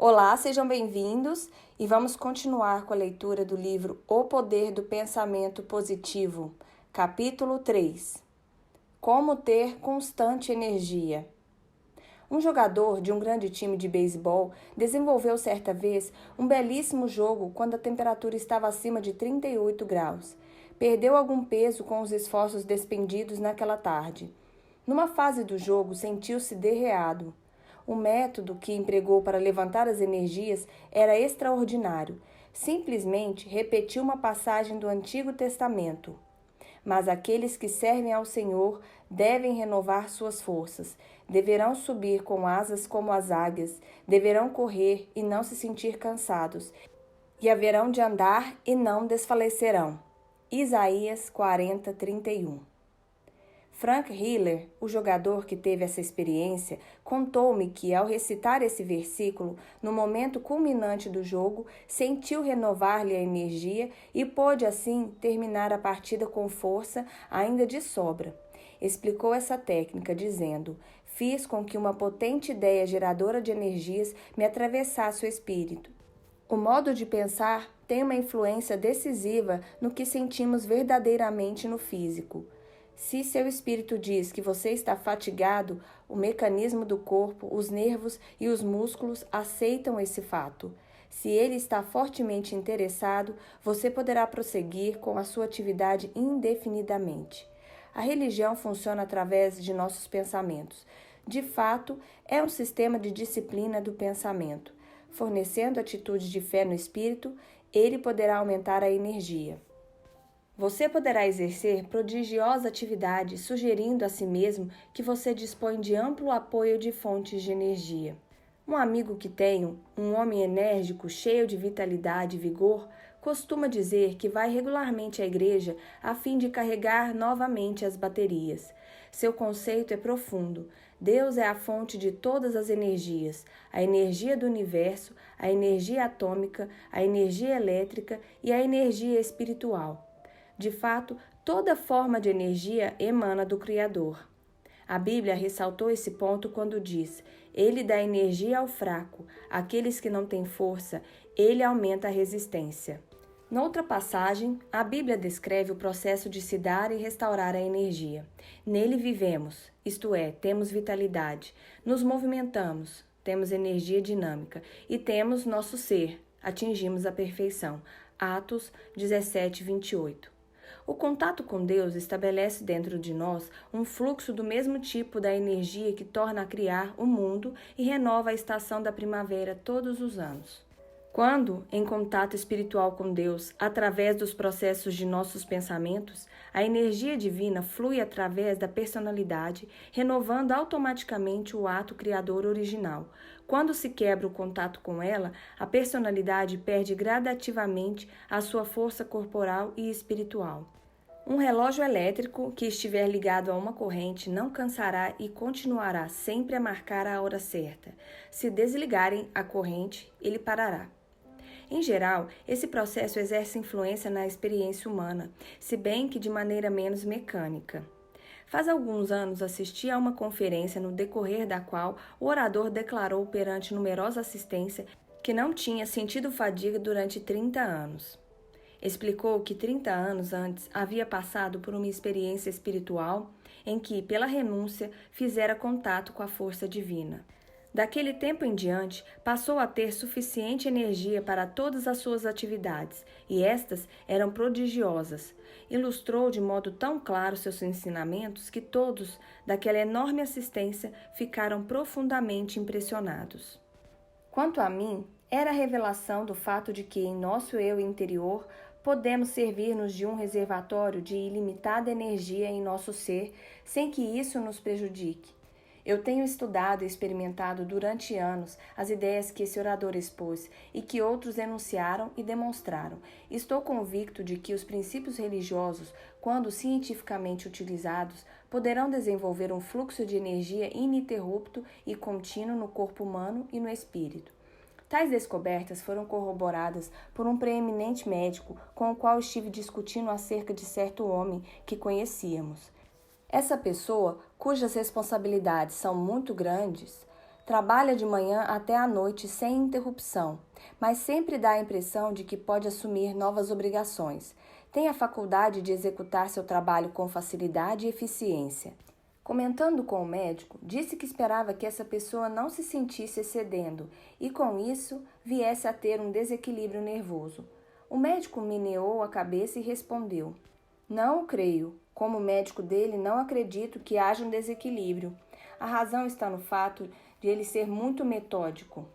Olá, sejam bem-vindos e vamos continuar com a leitura do livro O Poder do Pensamento Positivo, capítulo 3. Como ter constante energia. Um jogador de um grande time de beisebol desenvolveu certa vez um belíssimo jogo quando a temperatura estava acima de 38 graus. Perdeu algum peso com os esforços despendidos naquela tarde. Numa fase do jogo, sentiu-se derreado. O método que empregou para levantar as energias era extraordinário. Simplesmente repetiu uma passagem do Antigo Testamento. Mas aqueles que servem ao Senhor devem renovar suas forças, deverão subir com asas como as águias, deverão correr e não se sentir cansados, e haverão de andar e não desfalecerão. Isaías 40:31. Frank Hiller, o jogador que teve essa experiência, contou-me que, ao recitar esse versículo, no momento culminante do jogo, sentiu renovar-lhe a energia e pôde, assim, terminar a partida com força, ainda de sobra. Explicou essa técnica, dizendo: fiz com que uma potente ideia geradora de energias me atravessasse o espírito. O modo de pensar tem uma influência decisiva no que sentimos verdadeiramente no físico. Se seu espírito diz que você está fatigado, o mecanismo do corpo, os nervos e os músculos aceitam esse fato. Se ele está fortemente interessado, você poderá prosseguir com a sua atividade indefinidamente. A religião funciona através de nossos pensamentos. De fato, é um sistema de disciplina do pensamento. Fornecendo atitudes de fé no espírito, ele poderá aumentar a energia. Você poderá exercer prodigiosa atividade, sugerindo a si mesmo que você dispõe de amplo apoio de fontes de energia. Um amigo que tenho, um homem enérgico, cheio de vitalidade e vigor, costuma dizer que vai regularmente à igreja a fim de carregar novamente as baterias. Seu conceito é profundo. Deus é a fonte de todas as energias, a energia do universo, a energia atômica, a energia elétrica e a energia espiritual. De fato, toda forma de energia emana do Criador. A Bíblia ressaltou esse ponto quando diz: Ele dá energia ao fraco, àqueles que não têm força, Ele aumenta a resistência. Noutra passagem, a Bíblia descreve o processo de se dar e restaurar a energia. Nele vivemos, isto é, temos vitalidade, nos movimentamos, temos energia dinâmica e temos nosso ser, atingimos a perfeição. Atos 17:28. O contato com Deus estabelece dentro de nós um fluxo do mesmo tipo da energia que torna a criar o mundo e renova a estação da primavera todos os anos. Quando, em contato espiritual com Deus, através dos processos de nossos pensamentos, a energia divina flui através da personalidade, renovando automaticamente o ato criador original. Quando se quebra o contato com ela, a personalidade perde gradativamente a sua força corporal e espiritual. Um relógio elétrico que estiver ligado a uma corrente não cansará e continuará sempre a marcar a hora certa. Se desligarem a corrente, ele parará. Em geral, esse processo exerce influência na experiência humana, se bem que de maneira menos mecânica. Faz alguns anos assisti a uma conferência no decorrer da qual o orador declarou perante numerosa assistência que não tinha sentido fadiga durante 30 anos. Explicou que 30 anos antes havia passado por uma experiência espiritual em que, pela renúncia, fizera contato com a força divina. Daquele tempo em diante, passou a ter suficiente energia para todas as suas atividades, e estas eram prodigiosas. Ilustrou de modo tão claro seus ensinamentos que todos, daquela enorme assistência, ficaram profundamente impressionados. Quanto a mim, era a revelação do fato de que, em nosso eu interior, podemos servir-nos de um reservatório de ilimitada energia em nosso ser, sem que isso nos prejudique. Eu tenho estudado e experimentado durante anos as ideias que esse orador expôs e que outros enunciaram e demonstraram. Estou convicto de que os princípios religiosos, quando cientificamente utilizados, poderão desenvolver um fluxo de energia ininterrupto e contínuo no corpo humano e no espírito. Tais descobertas foram corroboradas por um preeminente médico com o qual estive discutindo acerca de certo homem que conhecíamos. Essa pessoa, cujas responsabilidades são muito grandes, Trabalha de manhã até à noite sem interrupção, mas sempre dá a impressão de que pode assumir novas obrigações. Tem a faculdade de executar seu trabalho com facilidade e eficiência. Comentando com o médico, disse que esperava que essa pessoa não se sentisse excedendo e, com isso, viesse a ter um desequilíbrio nervoso. O médico meneou a cabeça e respondeu: Não o creio. Como médico dele, não acredito que haja um desequilíbrio. A razão está no fato de ele ser muito metódico.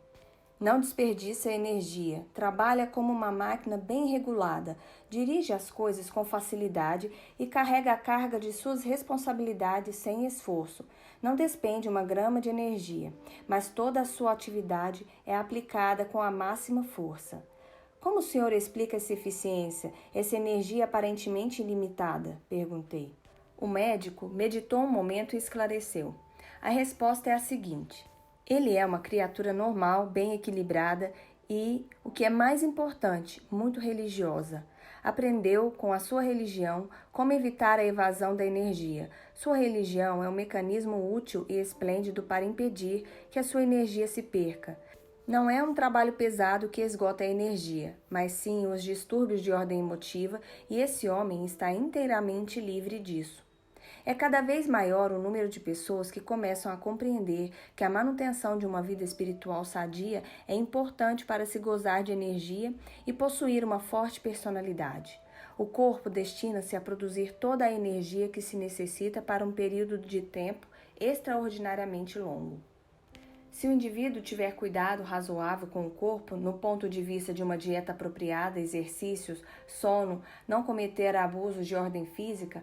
Não desperdiça energia, trabalha como uma máquina bem regulada, dirige as coisas com facilidade e carrega a carga de suas responsabilidades sem esforço. Não despende uma grama de energia, mas toda a sua atividade é aplicada com a máxima força. Como o senhor explica essa eficiência, essa energia aparentemente ilimitada? Perguntei. O médico meditou um momento e esclareceu. A resposta é a seguinte: ele é uma criatura normal, bem equilibrada e, o que é mais importante, muito religiosa. Aprendeu, com a sua religião, como evitar a evasão da energia. Sua religião é um mecanismo útil e esplêndido para impedir que a sua energia se perca. Não é um trabalho pesado que esgota a energia, mas sim os distúrbios de ordem emotiva, e esse homem está inteiramente livre disso. É cada vez maior o número de pessoas que começam a compreender que a manutenção de uma vida espiritual sadia é importante para se gozar de energia e possuir uma forte personalidade. O corpo destina-se a produzir toda a energia que se necessita para um período de tempo extraordinariamente longo. Se o indivíduo tiver cuidado razoável com o corpo, no ponto de vista de uma dieta apropriada, exercícios, sono, não cometer abusos de ordem física,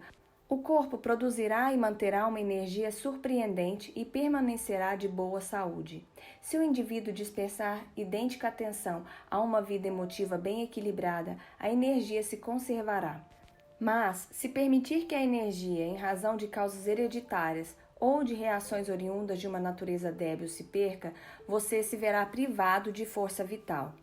o corpo produzirá e manterá uma energia surpreendente e permanecerá de boa saúde. Se o indivíduo dispensar idêntica atenção a uma vida emotiva bem equilibrada, a energia se conservará. Mas, se permitir que a energia, em razão de causas hereditárias ou de reações oriundas de uma natureza débil, se perca, você se verá privado de força vital.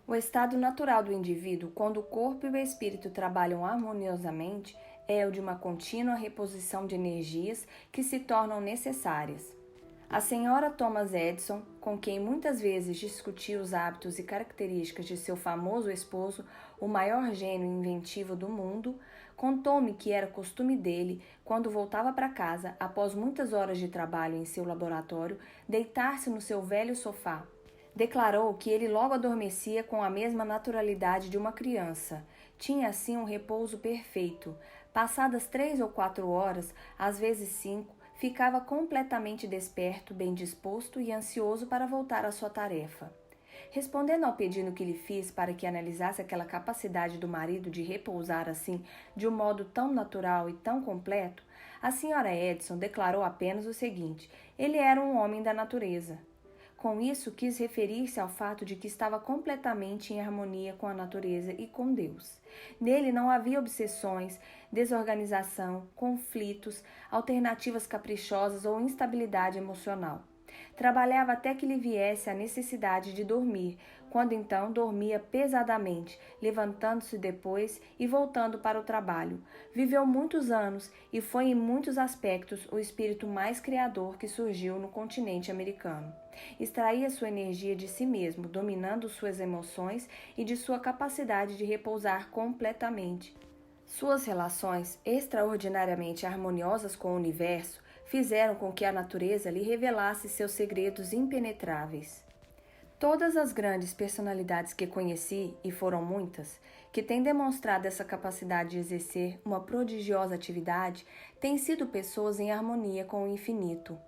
O estado natural do indivíduo, quando o corpo e o espírito trabalham harmoniosamente, é o de uma contínua reposição de energias que se tornam necessárias. A senhora Thomas Edison, com quem muitas vezes discuti os hábitos e características de seu famoso esposo, o maior gênio inventivo do mundo, contou-me que era costume dele, quando voltava para casa, após muitas horas de trabalho em seu laboratório, deitar-se no seu velho sofá. Declarou que ele logo adormecia com a mesma naturalidade de uma criança. Tinha assim um repouso perfeito. Passadas 3 ou 4 horas, às vezes 5, ficava completamente desperto, bem disposto e ansioso para voltar à sua tarefa. Respondendo ao pedido que lhe fiz para que analisasse aquela capacidade do marido de repousar assim, de um modo tão natural e tão completo, a senhora Edison declarou apenas o seguinte: ele era um homem da natureza. Com isso, quis referir-se ao fato de que estava completamente em harmonia com a natureza e com Deus. Nele não havia obsessões, desorganização, conflitos, alternativas caprichosas ou instabilidade emocional. Trabalhava até que lhe viesse a necessidade de dormir, quando então dormia pesadamente, levantando-se depois e voltando para o trabalho. Viveu muitos anos e foi em muitos aspectos o espírito mais criador que surgiu no continente americano. Extraía sua energia de si mesmo, dominando suas emoções e de sua capacidade de repousar completamente. Suas relações, extraordinariamente harmoniosas com o universo, fizeram com que a natureza lhe revelasse seus segredos impenetráveis. Todas as grandes personalidades que conheci, e foram muitas, que têm demonstrado essa capacidade de exercer uma prodigiosa atividade, têm sido pessoas em harmonia com o infinito.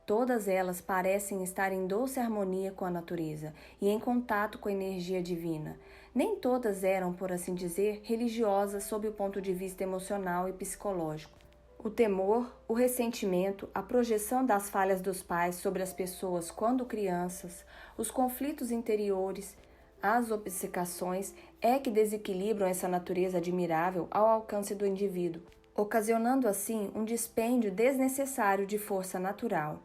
Todas elas parecem estar em doce harmonia com a natureza e em contato com a energia divina. Nem todas eram, por assim dizer, religiosas sob o ponto de vista emocional e psicológico. O temor, o ressentimento, a projeção das falhas dos pais sobre as pessoas quando crianças, os conflitos interiores, as obcecações é que desequilibram essa natureza admirável ao alcance do indivíduo, ocasionando assim um dispêndio desnecessário de força natural.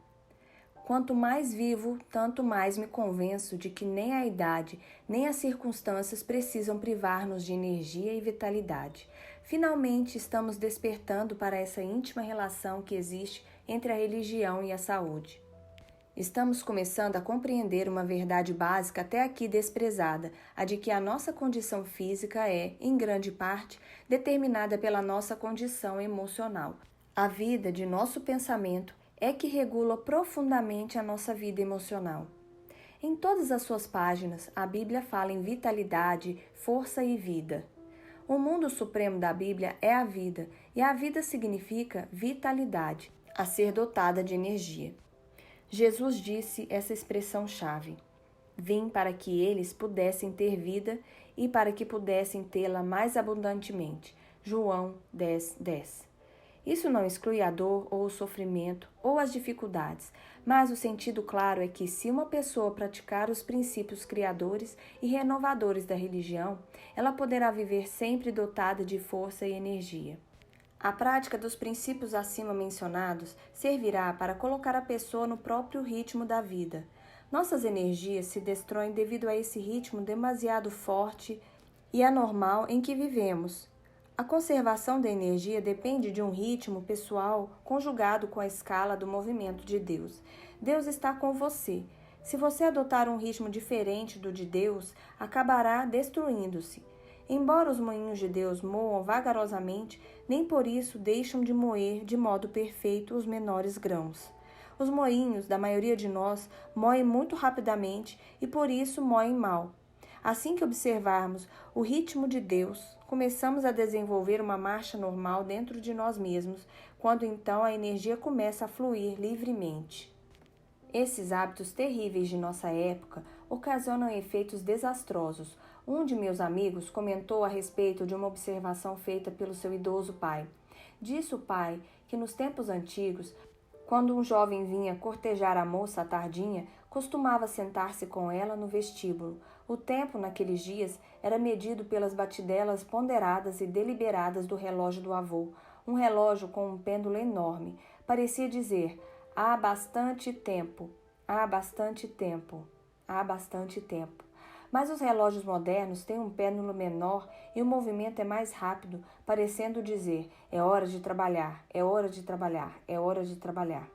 Quanto mais vivo, tanto mais me convenço de que nem a idade, nem as circunstâncias precisam privar-nos de energia e vitalidade. Finalmente, estamos despertando para essa íntima relação que existe entre a religião e a saúde. Estamos começando a compreender uma verdade básica até aqui desprezada, a de que a nossa condição física é, em grande parte, determinada pela nossa condição emocional. A vida de nosso pensamento é que regula profundamente a nossa vida emocional. Em todas as suas páginas, a Bíblia fala em vitalidade, força e vida. O mundo supremo da Bíblia é a vida, e a vida significa vitalidade, a ser dotada de energia. Jesus disse essa expressão-chave: vim para que eles pudessem ter vida e para que pudessem tê-la mais abundantemente. João 10:10. Isso não exclui a dor ou o sofrimento ou as dificuldades, mas o sentido claro é que se uma pessoa praticar os princípios criadores e renovadores da religião, ela poderá viver sempre dotada de força e energia. A prática dos princípios acima mencionados servirá para colocar a pessoa no próprio ritmo da vida. Nossas energias se destroem devido a esse ritmo demasiado forte e anormal em que vivemos. A conservação da energia depende de um ritmo pessoal conjugado com a escala do movimento de Deus. Deus está com você. Se você adotar um ritmo diferente do de Deus, acabará destruindo-se. Embora os moinhos de Deus moam vagarosamente, nem por isso deixam de moer de modo perfeito os menores grãos. Os moinhos da maioria de nós moem muito rapidamente e por isso moem mal. Assim que observarmos o ritmo de Deus, começamos a desenvolver uma marcha normal dentro de nós mesmos, quando então a energia começa a fluir livremente. Esses hábitos terríveis de nossa época ocasionam efeitos desastrosos. Um de meus amigos comentou a respeito de uma observação feita pelo seu idoso pai. Disse o pai que nos tempos antigos, quando um jovem vinha cortejar a moça à tardinha, costumava sentar-se com ela no vestíbulo. O tempo naqueles dias era medido pelas batidelas ponderadas e deliberadas do relógio do avô, um relógio com um pêndulo enorme. Parecia dizer: há bastante tempo, há bastante tempo, há bastante tempo. Mas os relógios modernos têm um pêndulo menor e o movimento é mais rápido, parecendo dizer: é hora de trabalhar, é hora de trabalhar, é hora de trabalhar.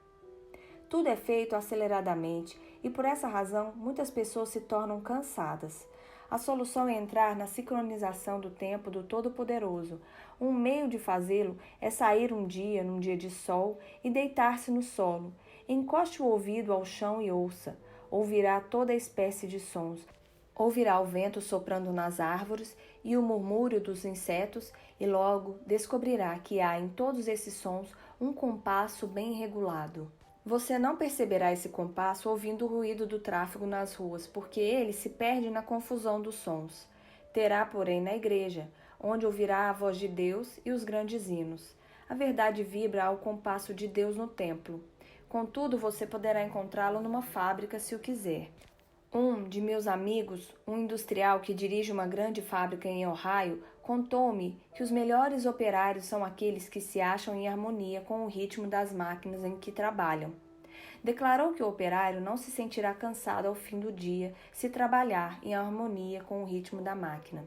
Tudo é feito aceleradamente e por essa razão muitas pessoas se tornam cansadas. A solução é entrar na sincronização do tempo do Todo-Poderoso. Um meio de fazê-lo é sair num dia de sol, e deitar-se no solo. Encoste o ouvido ao chão e ouça. Ouvirá toda espécie de sons. Ouvirá o vento soprando nas árvores e o murmúrio dos insetos, e logo descobrirá que há em todos esses sons um compasso bem regulado. Você não perceberá esse compasso ouvindo o ruído do tráfego nas ruas, porque ele se perde na confusão dos sons. Terá, porém, na igreja, onde ouvirá a voz de Deus e os grandes hinos. A verdade vibra ao compasso de Deus no templo. Contudo, você poderá encontrá-lo numa fábrica se o quiser. Um de meus amigos, um industrial que dirige uma grande fábrica em Ohio, contou-me que os melhores operários são aqueles que se acham em harmonia com o ritmo das máquinas em que trabalham. Declarou que o operário não se sentirá cansado ao fim do dia se trabalhar em harmonia com o ritmo da máquina.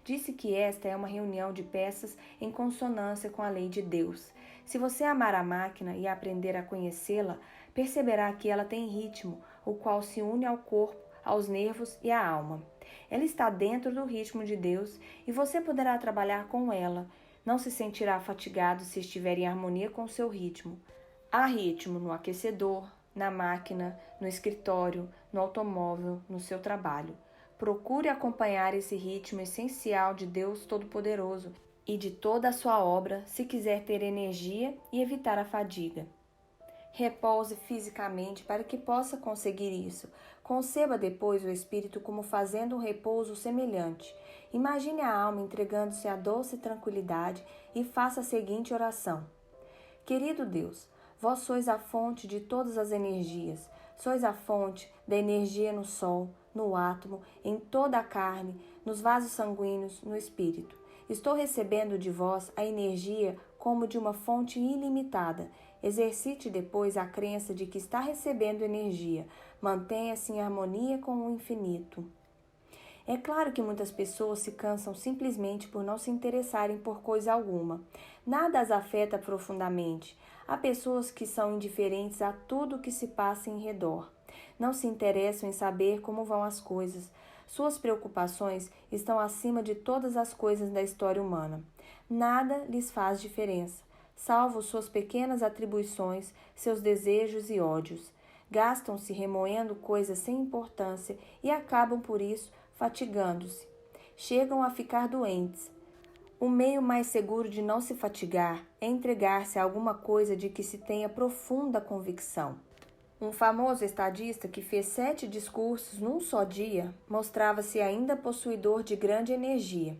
Disse que esta é uma reunião de peças em consonância com a lei de Deus. Se você amar a máquina e aprender a conhecê-la, perceberá que ela tem ritmo, o qual se une ao corpo, aos nervos e à alma. Ela está dentro do ritmo de Deus e você poderá trabalhar com ela. Não se sentirá fatigado se estiver em harmonia com o seu ritmo. Há ritmo no aquecedor, na máquina, no escritório, no automóvel, no seu trabalho. Procure acompanhar esse ritmo essencial de Deus Todo-Poderoso e de toda a sua obra se quiser ter energia e evitar a fadiga. Repouse fisicamente para que possa conseguir isso. Conceba depois o espírito como fazendo um repouso semelhante. Imagine a alma entregando-se à doce tranquilidade e faça a seguinte oração: Querido Deus, vós sois a fonte de todas as energias. Sois a fonte da energia no sol, no átomo, em toda a carne, nos vasos sanguíneos, no espírito. Estou recebendo de vós a energia como de uma fonte ilimitada. Exercite depois a crença de que está recebendo energia. Mantenha-se em harmonia com o infinito. É claro que muitas pessoas se cansam simplesmente por não se interessarem por coisa alguma. Nada as afeta profundamente. Há pessoas que são indiferentes a tudo o que se passa em redor. Não se interessam em saber como vão as coisas. Suas preocupações estão acima de todas as coisas da história humana. Nada lhes faz diferença, salvo suas pequenas atribuições, seus desejos e ódios. Gastam-se remoendo coisas sem importância e acabam, por isso, fatigando-se. Chegam a ficar doentes. O meio mais seguro de não se fatigar é entregar-se a alguma coisa de que se tenha profunda convicção. Um famoso estadista que fez 7 discursos num só dia mostrava-se ainda possuidor de grande energia.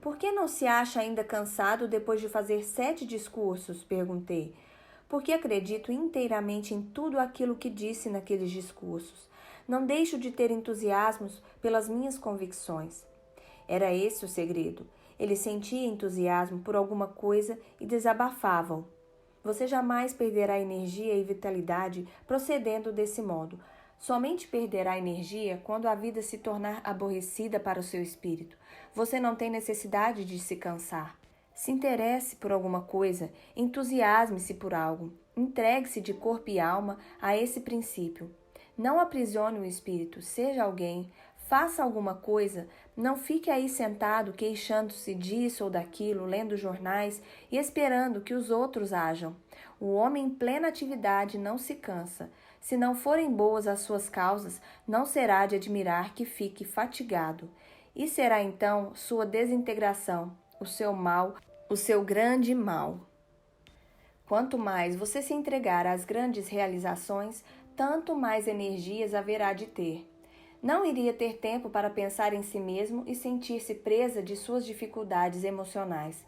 Por que não se acha ainda cansado depois de fazer 7 discursos? Perguntei. Porque acredito inteiramente em tudo aquilo que disse naqueles discursos. Não deixo de ter entusiasmos pelas minhas convicções. Era esse o segredo. Ele sentia entusiasmo por alguma coisa e desabafava-o. Você jamais perderá energia e vitalidade procedendo desse modo. Somente perderá energia quando a vida se tornar aborrecida para o seu espírito. Você não tem necessidade de se cansar. Se interesse por alguma coisa, entusiasme-se por algo. Entregue-se de corpo e alma a esse princípio. Não aprisione o espírito, seja alguém, faça alguma coisa, não fique aí sentado queixando-se disso ou daquilo, lendo jornais e esperando que os outros ajam. O homem em plena atividade não se cansa. Se não forem boas as suas causas, não será de admirar que fique fatigado. E será então sua desintegração, o seu mal, o seu grande mal. Quanto mais você se entregar às grandes realizações, tanto mais energias haverá de ter. Não iria ter tempo para pensar em si mesmo e sentir-se presa de suas dificuldades emocionais.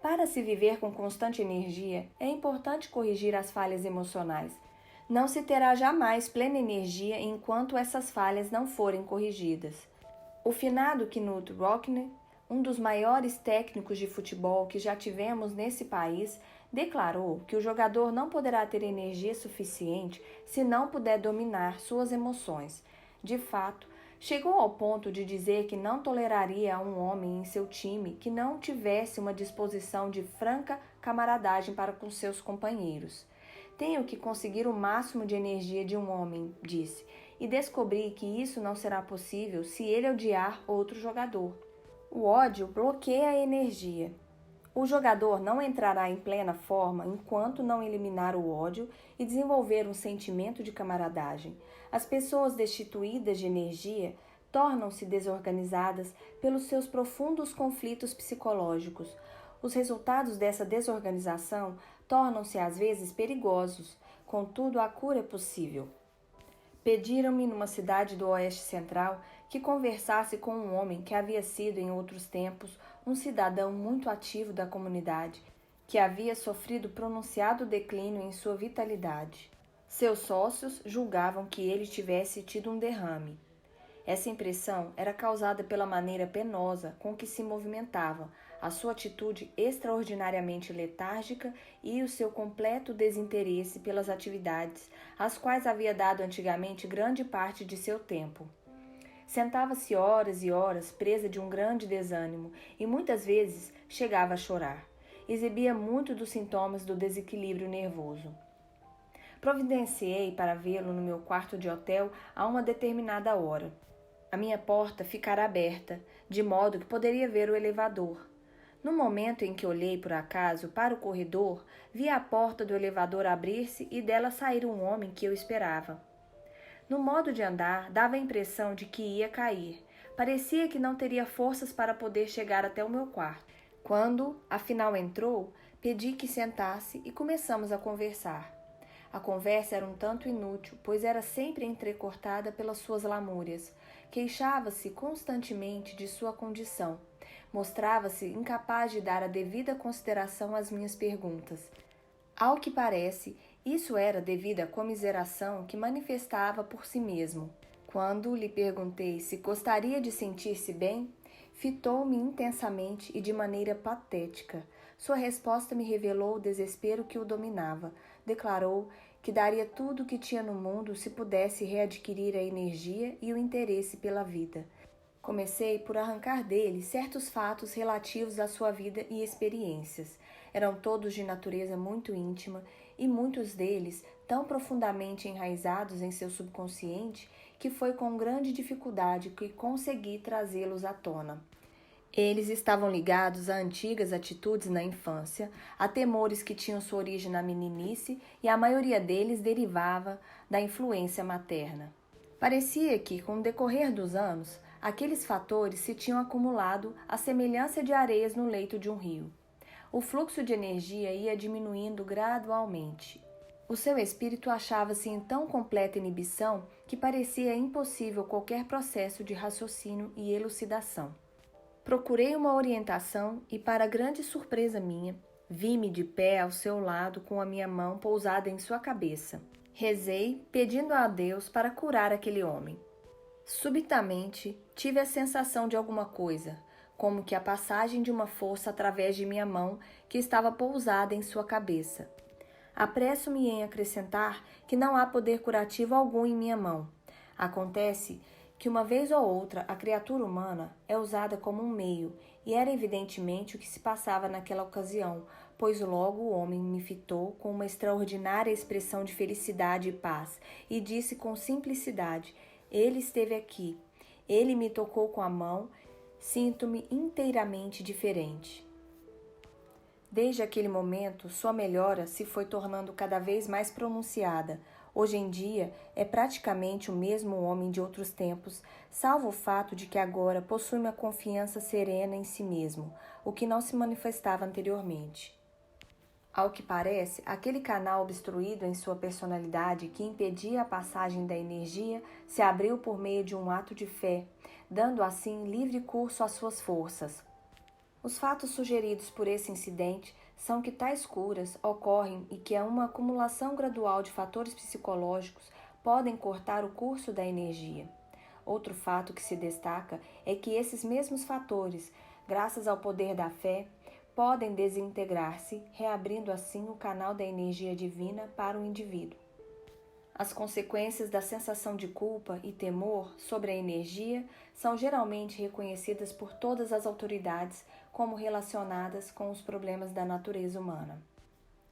Para se viver com constante energia, é importante corrigir as falhas emocionais. Não se terá jamais plena energia enquanto essas falhas não forem corrigidas. O finado Knut Rockne, um dos maiores técnicos de futebol que já tivemos nesse país, declarou que o jogador não poderá ter energia suficiente se não puder dominar suas emoções. De fato, chegou ao ponto de dizer que não toleraria a um homem em seu time que não tivesse uma disposição de franca camaradagem para com seus companheiros. Tenho que conseguir o máximo de energia de um homem, disse, e descobri que isso não será possível se ele odiar outro jogador. O ódio bloqueia a energia. O jogador não entrará em plena forma enquanto não eliminar o ódio e desenvolver um sentimento de camaradagem. As pessoas destituídas de energia tornam-se desorganizadas pelos seus profundos conflitos psicológicos. Os resultados dessa desorganização tornam-se às vezes perigosos, contudo a cura é possível. Pediram-me numa cidade do Oeste Central que conversasse com um homem que havia sido em outros tempos um cidadão muito ativo da comunidade, que havia sofrido pronunciado declínio em sua vitalidade. Seus sócios julgavam que ele tivesse tido um derrame. Essa impressão era causada pela maneira penosa com que se movimentava, a sua atitude extraordinariamente letárgica e o seu completo desinteresse pelas atividades às quais havia dado antigamente grande parte de seu tempo. Sentava-se horas e horas presa de um grande desânimo e muitas vezes chegava a chorar. Exibia muito dos sintomas do desequilíbrio nervoso. Providenciei para vê-lo no meu quarto de hotel a uma determinada hora. A minha porta ficara aberta, de modo que poderia ver o elevador. No momento em que olhei por acaso para o corredor, vi a porta do elevador abrir-se e dela sair um homem que eu esperava. No modo de andar, dava a impressão de que ia cair. Parecia que não teria forças para poder chegar até o meu quarto. Quando, afinal, entrou, pedi que sentasse e começamos a conversar. A conversa era um tanto inútil, pois era sempre entrecortada pelas suas lamúrias. Queixava-se constantemente de sua condição. Mostrava-se incapaz de dar a devida consideração às minhas perguntas. Ao que parece, isso era devido à comiseração que manifestava por si mesmo. Quando lhe perguntei se gostaria de sentir-se bem, fitou-me intensamente e de maneira patética. Sua resposta me revelou o desespero que o dominava. Declarou que daria tudo o que tinha no mundo se pudesse readquirir a energia e o interesse pela vida. Comecei por arrancar dele certos fatos relativos à sua vida e experiências. Eram todos de natureza muito íntima e muitos deles tão profundamente enraizados em seu subconsciente que foi com grande dificuldade que consegui trazê-los à tona. Eles estavam ligados a antigas atitudes na infância, a temores que tinham sua origem na meninice e a maioria deles derivava da influência materna. Parecia que, com o decorrer dos anos, aqueles fatores se tinham acumulado à semelhança de areias no leito de um rio. O fluxo de energia ia diminuindo gradualmente. O seu espírito achava-se em tão completa inibição que parecia impossível qualquer processo de raciocínio e elucidação. Procurei uma orientação e, para grande surpresa minha, vi-me de pé ao seu lado com a minha mão pousada em sua cabeça. Rezei, pedindo a Deus para curar aquele homem. Subitamente, tive a sensação de alguma coisa, como que a passagem de uma força através de minha mão que estava pousada em sua cabeça. Apresso-me em acrescentar que não há poder curativo algum em minha mão. Acontece que uma vez ou outra a criatura humana é usada como um meio, e era evidentemente o que se passava naquela ocasião, pois logo o homem me fitou com uma extraordinária expressão de felicidade e paz, e disse com simplicidade: ele esteve aqui, ele me tocou com a mão, sinto-me inteiramente diferente. Desde aquele momento, sua melhora se foi tornando cada vez mais pronunciada. Hoje em dia, é praticamente o mesmo homem de outros tempos, salvo o fato de que agora possui uma confiança serena em si mesmo, o que não se manifestava anteriormente. Ao que parece, aquele canal obstruído em sua personalidade que impedia a passagem da energia se abriu por meio de um ato de fé, dando assim livre curso às suas forças. Os fatos sugeridos por esse incidente são que tais curas ocorrem e que uma acumulação gradual de fatores psicológicos podem cortar o curso da energia. Outro fato que se destaca é que esses mesmos fatores, graças ao poder da fé, podem desintegrar-se, reabrindo assim o canal da energia divina para o indivíduo. As consequências da sensação de culpa e temor sobre a energia são geralmente reconhecidas por todas as autoridades como relacionadas com os problemas da natureza humana.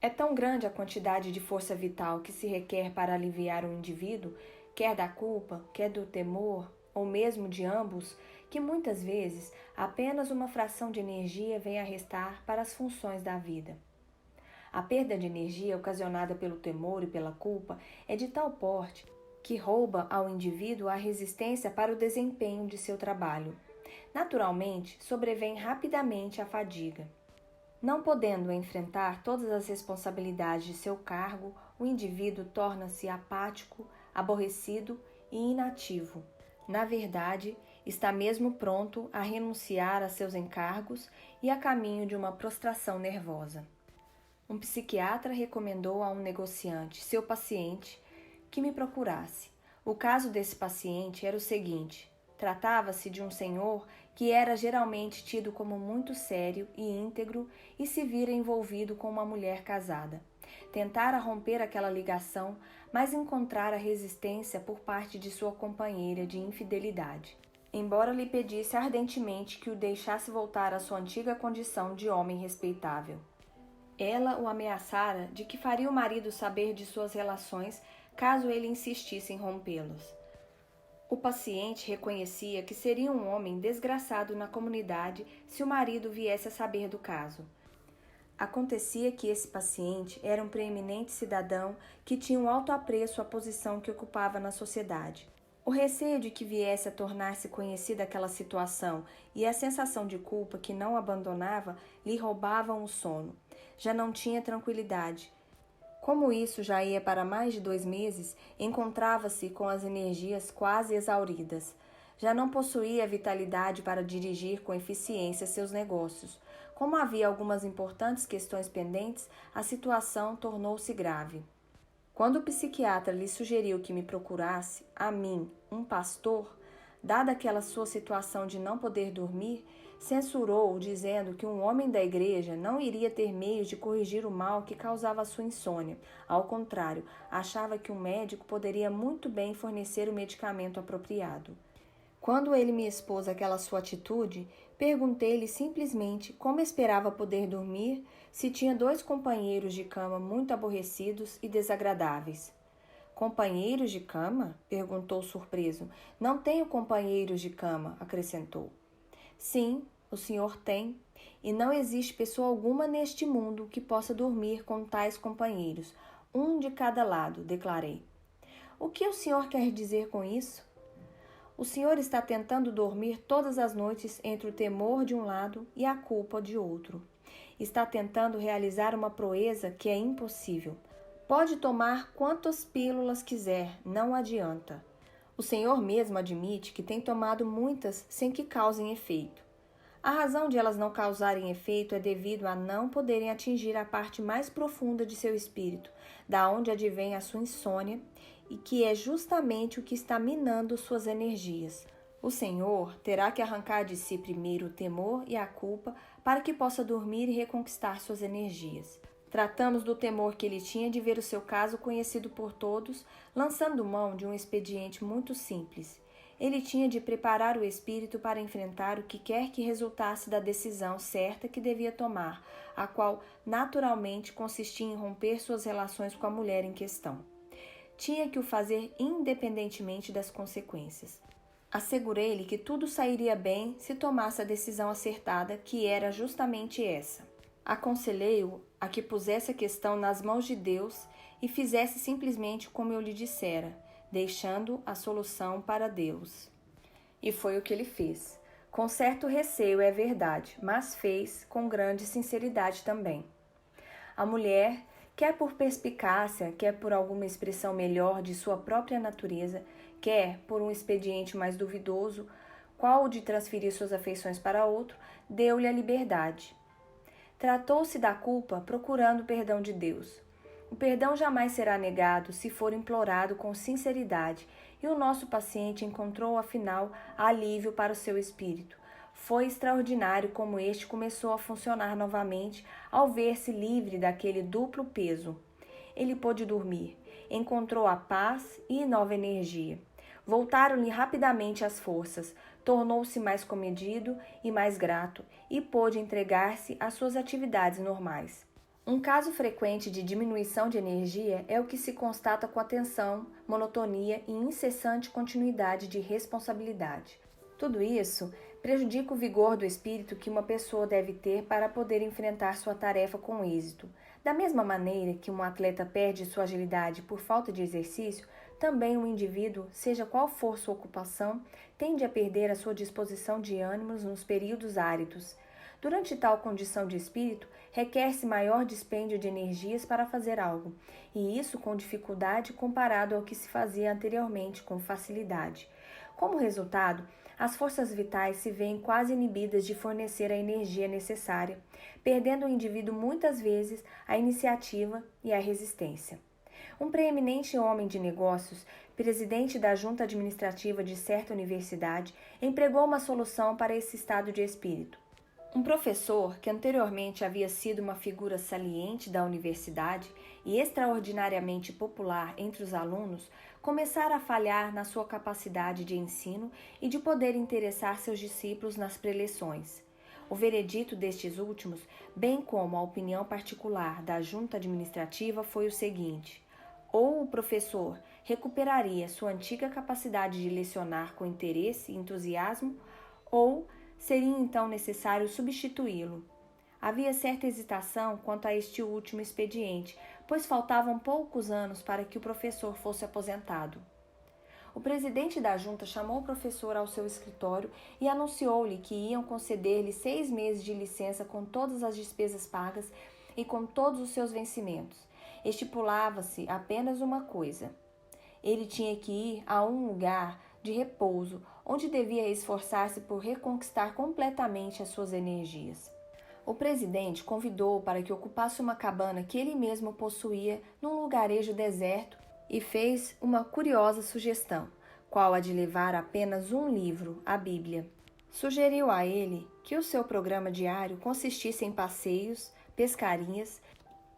É tão grande a quantidade de força vital que se requer para aliviar um indivíduo, quer da culpa, quer do temor, ou mesmo de ambos, que muitas vezes apenas uma fração de energia vem a restar para as funções da vida. A perda de energia ocasionada pelo temor e pela culpa é de tal porte que rouba ao indivíduo a resistência para o desempenho de seu trabalho. Naturalmente, sobrevém rapidamente a fadiga. Não podendo enfrentar todas as responsabilidades de seu cargo, o indivíduo torna-se apático, aborrecido e inativo. Na verdade, está mesmo pronto a renunciar a seus encargos e a caminho de uma prostração nervosa. Um psiquiatra recomendou a um negociante, seu paciente, que me procurasse. O caso desse paciente era o seguinte: tratava-se de um senhor que era geralmente tido como muito sério e íntegro e se vira envolvido com uma mulher casada. Tentara romper aquela ligação, mas encontrara resistência por parte de sua companheira de infidelidade, embora lhe pedisse ardentemente que o deixasse voltar à sua antiga condição de homem respeitável. Ela o ameaçara de que faria o marido saber de suas relações caso ele insistisse em rompê-los. O paciente reconhecia que seria um homem desgraçado na comunidade se o marido viesse a saber do caso. Acontecia que esse paciente era um preeminente cidadão que tinha um alto apreço à posição que ocupava na sociedade. O receio de que viesse a tornar-se conhecida aquela situação e a sensação de culpa que não abandonava lhe roubavam o sono. Já não tinha tranquilidade. Como isso já ia para mais de 2 meses, encontrava-se com as energias quase exauridas. Já não possuía vitalidade para dirigir com eficiência seus negócios. Como havia algumas importantes questões pendentes, a situação tornou-se grave. Quando o psiquiatra lhe sugeriu que me procurasse, a mim, um pastor, dada aquela sua situação de não poder dormir, censurou-o, dizendo que um homem da igreja não iria ter meios de corrigir o mal que causava a sua insônia. Ao contrário, achava que um médico poderia muito bem fornecer o medicamento apropriado. Quando ele me expôs aquela sua atitude, perguntei-lhe simplesmente como esperava poder dormir se tinha 2 companheiros de cama muito aborrecidos e desagradáveis. Companheiros de cama? Perguntou surpreso. Não tenho companheiros de cama, acrescentou. Sim, o senhor tem, e não existe pessoa alguma neste mundo que possa dormir com tais companheiros, um de cada lado, declarei. O que o senhor quer dizer com isso? O senhor está tentando dormir todas as noites entre o temor de um lado e a culpa de outro. Está tentando realizar uma proeza que é impossível. Pode tomar quantas pílulas quiser, não adianta. O senhor mesmo admite que tem tomado muitas sem que causem efeito. A razão de elas não causarem efeito é devido a não poderem atingir a parte mais profunda de seu espírito, da onde advém a sua insônia, e que é justamente o que está minando suas energias. O Senhor terá que arrancar de si primeiro o temor e a culpa para que possa dormir e reconquistar suas energias. Tratamos do temor que ele tinha de ver o seu caso conhecido por todos, lançando mão de um expediente muito simples. Ele tinha de preparar o espírito para enfrentar o que quer que resultasse da decisão certa que devia tomar, a qual naturalmente consistia em romper suas relações com a mulher em questão. Tinha que o fazer independentemente das consequências. Assegurei-lhe que tudo sairia bem se tomasse a decisão acertada, que era justamente essa. Aconselhei-o a que pusesse a questão nas mãos de Deus e fizesse simplesmente como eu lhe dissera, deixando a solução para Deus. E foi o que ele fez. Com certo receio, é verdade, mas fez com grande sinceridade também. A mulher, quer por perspicácia, quer por alguma expressão melhor de sua própria natureza, quer por um expediente mais duvidoso, qual o de transferir suas afeições para outro, deu-lhe a liberdade. Tratou-se da culpa procurando o perdão de Deus. O perdão jamais será negado se for implorado com sinceridade, e o nosso paciente encontrou, afinal, alívio para o seu espírito. Foi extraordinário como este começou a funcionar novamente ao ver-se livre daquele duplo peso. Ele pôde dormir, encontrou a paz e nova energia. Voltaram-lhe rapidamente as forças, tornou-se mais comedido e mais grato e pôde entregar-se às suas atividades normais. Um caso frequente de diminuição de energia é o que se constata com a tensão, monotonia e incessante continuidade de responsabilidade. Tudo isso prejudica o vigor do espírito que uma pessoa deve ter para poder enfrentar sua tarefa com êxito. Da mesma maneira que um atleta perde sua agilidade por falta de exercício, também um indivíduo, seja qual for sua ocupação, tende a perder a sua disposição de ânimos nos períodos áridos. Durante tal condição de espírito, requer-se maior dispêndio de energias para fazer algo, e isso com dificuldade comparado ao que se fazia anteriormente com facilidade. Como resultado, as forças vitais se veem quase inibidas de fornecer a energia necessária, perdendo o indivíduo muitas vezes a iniciativa e a resistência. Um preeminente homem de negócios, presidente da junta administrativa de certa universidade, empregou uma solução para esse estado de espírito. Um professor, que anteriormente havia sido uma figura saliente da universidade e extraordinariamente popular entre os alunos, começara a falhar na sua capacidade de ensino e de poder interessar seus discípulos nas preleções. O veredito destes últimos, bem como a opinião particular da junta administrativa, foi o seguinte: ou o professor recuperaria sua antiga capacidade de lecionar com interesse e entusiasmo, ou seria então necessário substituí-lo. Havia certa hesitação quanto a este último expediente, pois faltavam poucos anos para que o professor fosse aposentado. O presidente da junta chamou o professor ao seu escritório e anunciou-lhe que iam conceder-lhe 6 meses de licença com todas as despesas pagas e com todos os seus vencimentos. Estipulava-se apenas uma coisa: ele tinha que ir a um lugar de repouso, onde devia esforçar-se por reconquistar completamente as suas energias. O presidente convidou-o para que ocupasse uma cabana que ele mesmo possuía num lugarejo deserto e fez uma curiosa sugestão, qual a de levar apenas um livro, a Bíblia. Sugeriu a ele que o seu programa diário consistisse em passeios, pescarias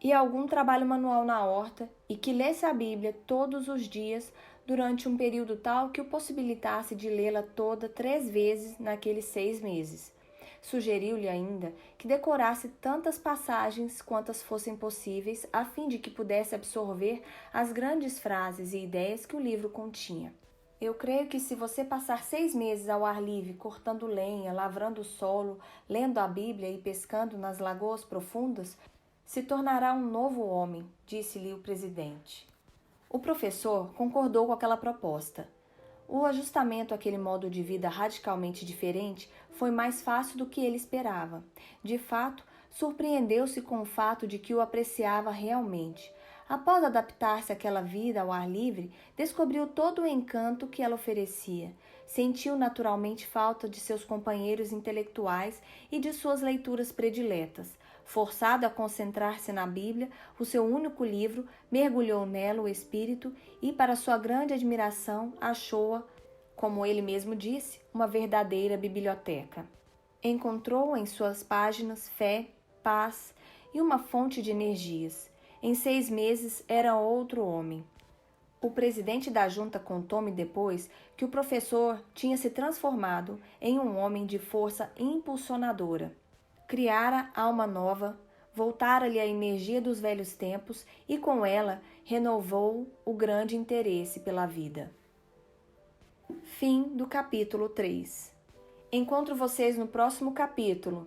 e algum trabalho manual na horta, e que lesse a Bíblia todos os dias durante um período tal que o possibilitasse de lê-la toda 3 vezes naqueles 6 meses. Sugeriu-lhe ainda que decorasse tantas passagens quantas fossem possíveis, a fim de que pudesse absorver as grandes frases e ideias que o livro continha. Eu creio que se você passar 6 meses ao ar livre, cortando lenha, lavrando o solo, lendo a Bíblia e pescando nas lagoas profundas, se tornará um novo homem, disse-lhe o presidente. O professor concordou com aquela proposta. O ajustamento àquele modo de vida radicalmente diferente foi mais fácil do que ele esperava. De fato, surpreendeu-se com o fato de que o apreciava realmente. Após adaptar-se àquela vida ao ar livre, descobriu todo o encanto que ela oferecia. Sentiu naturalmente falta de seus companheiros intelectuais e de suas leituras prediletas. Forçado a concentrar-se na Bíblia, o seu único livro, mergulhou nela o espírito e, para sua grande admiração, achou-a, como ele mesmo disse, uma verdadeira biblioteca. Encontrou em suas páginas fé, paz e uma fonte de energias. Em 6 meses era outro homem. O presidente da junta contou-me depois que o professor tinha se transformado em um homem de força impulsionadora. Criara alma nova, voltara-lhe a energia dos velhos tempos e com ela renovou o grande interesse pela vida. Fim do capítulo 3. Encontro vocês no próximo capítulo.